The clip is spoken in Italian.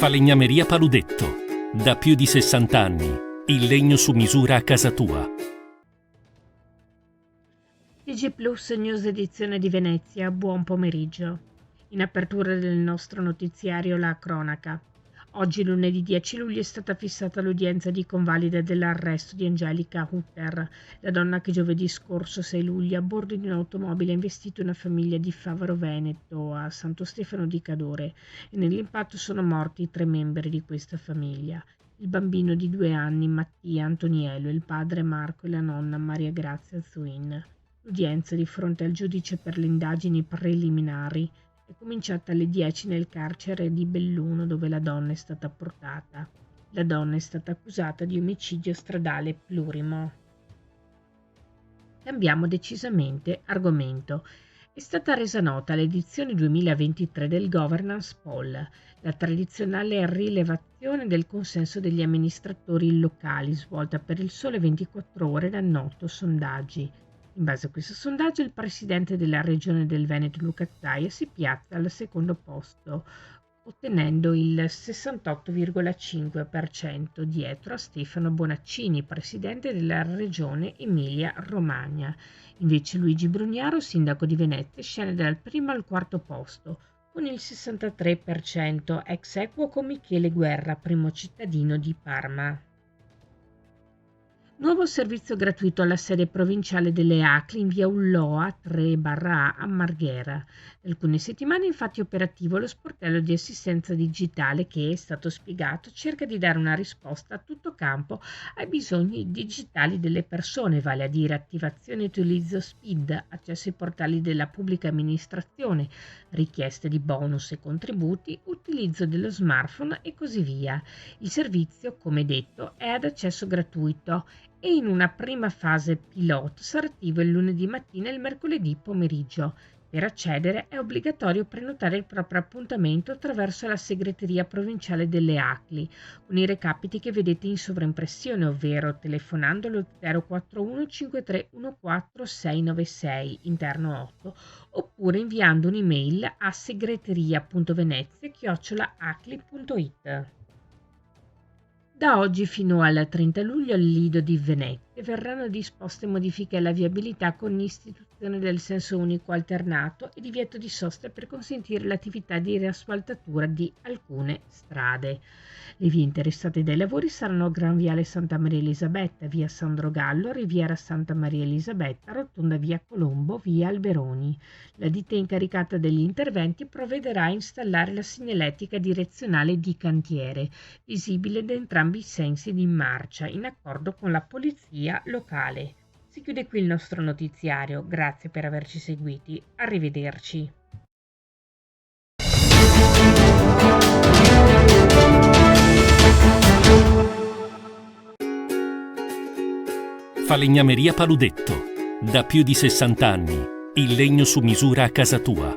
Falegnameria Paludetto. Da più di 60 anni. Il legno su misura a casa tua. TG Plus News edizione di Venezia, buon pomeriggio. In apertura del nostro notiziario la cronaca. Oggi lunedì 10 luglio è stata fissata l'udienza di convalida dell'arresto di Angelica Hutter, la donna che giovedì scorso 6 luglio a bordo di un'automobile ha investito una famiglia di Favaro Veneto a Santo Stefano di Cadore e nell'impatto sono morti 3 membri di questa famiglia. Il bambino di 2 anni Mattia Antoniello, il padre Marco e la nonna Maria Grazia Zuin. L'udienza di fronte al giudice per le indagini preliminari è cominciata alle 10 nel carcere di Belluno dove la donna è stata portata. La donna è stata accusata di omicidio stradale plurimo. Cambiamo decisamente argomento. È stata resa nota l'edizione 2023 del Governance Poll, la tradizionale rilevazione del consenso degli amministratori locali svolta per il Sole 24 Ore da Noto Sondaggi. In base a questo sondaggio il presidente della regione del Veneto Luca Zaia si piazza al secondo posto, ottenendo il 68,5% dietro a Stefano Bonaccini, presidente della regione Emilia-Romagna. Invece Luigi Brugnaro, sindaco di Venezia, scende dal primo al quarto posto, con il 63%, ex equo con Michele Guerra, primo cittadino di Parma. Nuovo servizio gratuito alla sede provinciale delle ACLI in via Ulloa 3/A a Marghera. Da alcune settimane infatti è operativo lo sportello di assistenza digitale che, è stato spiegato, cerca di dare una risposta a tutto campo ai bisogni digitali delle persone, vale a dire attivazione e utilizzo SPID, accesso ai portali della pubblica amministrazione, richieste di bonus e contributi, utilizzo dello smartphone e così via. Il servizio, come detto, è ad accesso gratuito e in una prima fase pilota sarà attivo il lunedì mattina e il mercoledì pomeriggio. Per accedere è obbligatorio prenotare il proprio appuntamento attraverso la segreteria provinciale delle ACLI, con i recapiti che vedete in sovraimpressione, ovvero telefonando allo 041 5314 696 interno 8 oppure inviando un'email a segreteria.venezia@acli.it. Da oggi fino al 30 luglio al Lido di Venezia verranno disposte modifiche alla viabilità con l'istituzione del senso unico alternato e divieto di sosta per consentire l'attività di riasfaltatura di alcune strade. Le vie interessate dai lavori saranno Gran Viale Santa Maria Elisabetta, via Sandro Gallo, Riviera Santa Maria Elisabetta, Rotonda via Colombo, via Alberoni. La ditta incaricata degli interventi provvederà a installare la segnaletica direzionale di cantiere, visibile da entrambi i sensi di marcia, in accordo con la polizia locale. Si chiude qui il nostro notiziario, grazie per averci seguiti, arrivederci. Falegnameria Paludetto. Da più di 60 anni. Il legno su misura a casa tua.